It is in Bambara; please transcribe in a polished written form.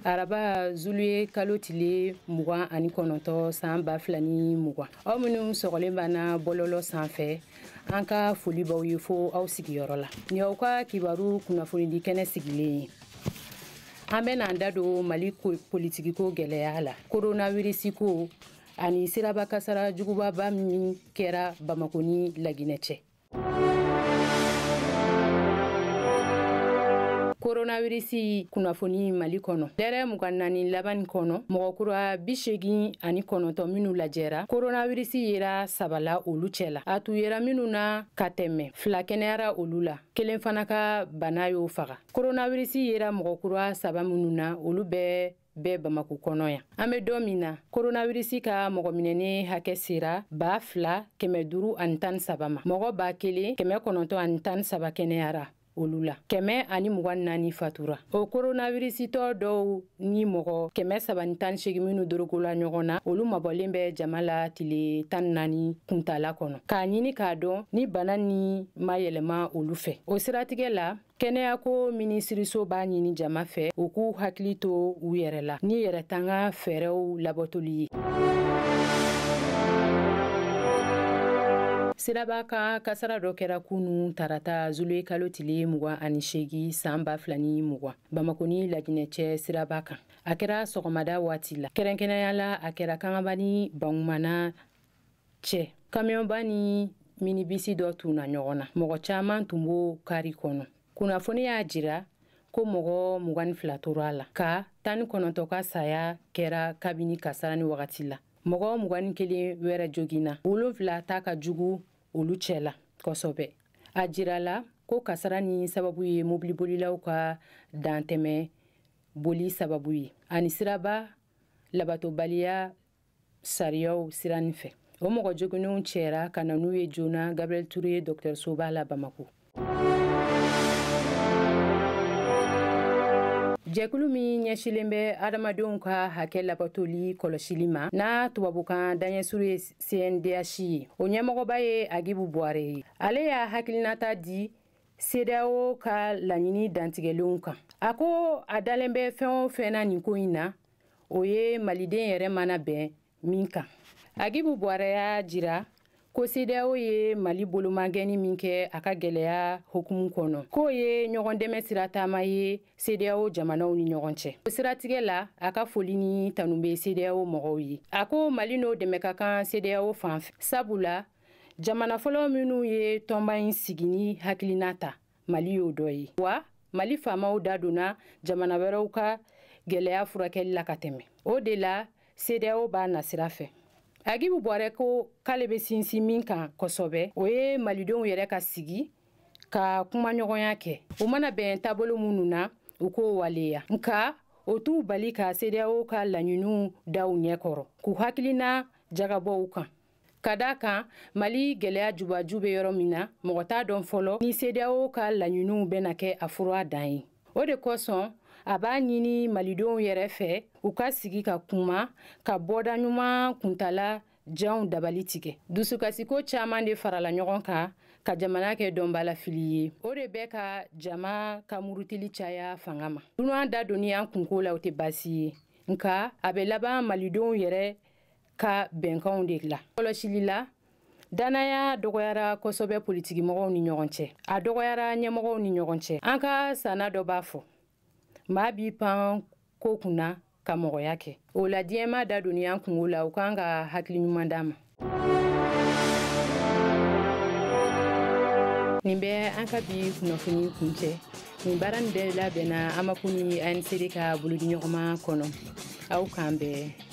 araba zuluye kalo tile mugan ani kɔnɔntɔ san 2020 aw minnu sɔgɔlen bana bɔlɔlɔ sanfɛ an ka foli b'aw ye fo aw sigiyɔrɔ la ni aw ka kibaru kunnafonidi kɛnɛ sigilen ye an bɛna an da don Mali politikiko gɛlɛya la coronavirus ko ani siraba kasara jugubaba min kɛra Bamako ni Laginɛ cɛ. Coronavirus kunnafoni Mali kɔnɔ dɛrɛ 24 laban kɔnɔ mɔgɔ kura 89 minnu lajɛra coronavirus yera sabala olu cɛla a tu yera minnu na ka tɛmɛ fila kɛnɛyara olu la kelen fana ka bana y'o faga coronavirus yera mɔgɔ kura 3 minnu na olu bɛɛ Bamako kɔnɔ yan an bɛ don min na coronavirus ka mɔgɔ minɛni hakɛ sera 2513 ma mɔgɔ 1913 kɛnɛyara olu la 124 fatura o coronavirus tɔ dɔw ni mɔgɔ 318 minnu dorogola ɲɔgɔn na olu mabɔlen bɛ jama la tile 14 kuntala kɔnɔ k'a ɲini k'a dɔn ni bana ni ma yɛlɛma olu fɛ o siratigɛ la kɛnɛyako minisiriso b'a ɲini jama fɛ u k'u hakili to u yɛrɛ la ni yɛrɛtanga fɛɛrɛw labɔtoli ye. Siraba ka kasara dɔ kɛra kunu tarata zuluye kalo tile 28 san 2020 Bamako ni Laginɛ cɛ siraba kan a kɛra sɔgɔmada waati la kɛrɛnkɛrɛnya la a kɛra kangaba ni Bangumana cɛ kamiyɔnba ni minibisi dɔ tunna ɲɔgɔn na mɔgɔ caman tun b'o kari kɔnɔ kunnafoni y'a jira ko mɔgɔ 22 tora la ka 19 ka saya kɛra kabini kasara ni wagati la mɔgɔ 21 wɛrɛ jogina 7 ta ka jugu olu cɛla kosɔbɛ a jirala ko kasara ni sababu ye mobili bolilaw ka dantɛmɛ boli sababu ye ani siraba labatobaliya sariyaw sirani fɛ o mɔgɔ joginenw cɛra ka na n'u ye joona Gabriel Touré dɔgɔtɔrɔsoba la Bamako. Jɛkulu min ɲɛsilen bɛ adamadenw ka hakɛ labatoli kɔlɔsili ma n'a tubabukan daɲɛsuru ye CNDH ye o ɲɛmɔgɔba ye Agibu Buware ye ale y'a hakilinata di CEDEAO ka laɲini dantigɛlenw kan a ko a dalen bɛ fɛn o fɛn na nin ko in na o ye maliden yɛrɛ mana bɛn min kan Agibu Buware y'a jira ko CEDEAO ye Mali bolomagɛni min kɛ a ka gɛlɛya hukumu kɔnɔ k'o ye ɲɔgɔn dɛmɛ sira taama ye CEDEAO jamanaw ni ɲɔgɔn cɛ o siratigɛ la a ka foli ni tanu bɛ CEDEAO mɔgɔw ye a ko Mali n'o dɛmɛ ka kan CEDEAO fan fɛ sabula jamana fɔlɔ minnu ye tɔnba in sigi ni hakilina ta Mali y'o dɔ ye wa Mali faamaw da donna jamana wɛrɛw ka gɛlɛya furakɛli la ka tɛmɛ o de la CEDEAO b'a nasira fɛ Agibu Buware ko k'ale bɛ sinsin min kan kosɔbɛ o ye malidenw yɛrɛ ka sigi ka kuma ɲɔgɔnya kɛ o mana bɛn taabolo minnu na u k'o waleya nka o t'u bali ka CEDEAO ka laɲiniw da u ɲɛkɔrɔ k'u hakilina jagabɔw kan ka d'a kan Mali gɛlɛya jubaju bɛ yɔrɔ min na mɔgɔ t'a dɔn fɔlɔ ni CEDEAO ka laɲiniw bɛna kɛ a furu a dan ye o de kosɔn a b'a ɲini malidenw yɛrɛ fɛ u ka sigi ka kuma ka bɔda ɲuman kuntala janw dabali tigɛ dusukasiko caman de farala ɲɔgɔn kan ka jamana kɛ dɔnbalafili ye o de bɛ ka jama ka murutili caya fanga ma dunan da doni an kunko la o tɛ baasi ye nka a bɛ laban malidenw yɛrɛ ka bɛnkanw de la kɔlɔsili la danaya dɔgɔyara kosɔbɛ politikimɔgɔw ni ɲɔgɔn cɛ a dɔgɔyara ɲɛmɔgɔw ni ɲɔgɔn cɛ an ka sanna dɔ b'a fɔ maa b'i pan ko kunna ka mɔgɔya kɛ o la diɲɛma da doni an kungo la u kan ka hakili ɲuman d'a ma nin bɛ an ka bi kunnafoni kuncɛ nin baara nin bɛɛ labɛnna Amapu ni ANCD ka bolodiɲɔgɔnma kɔnɔ aw k'an bɛɛ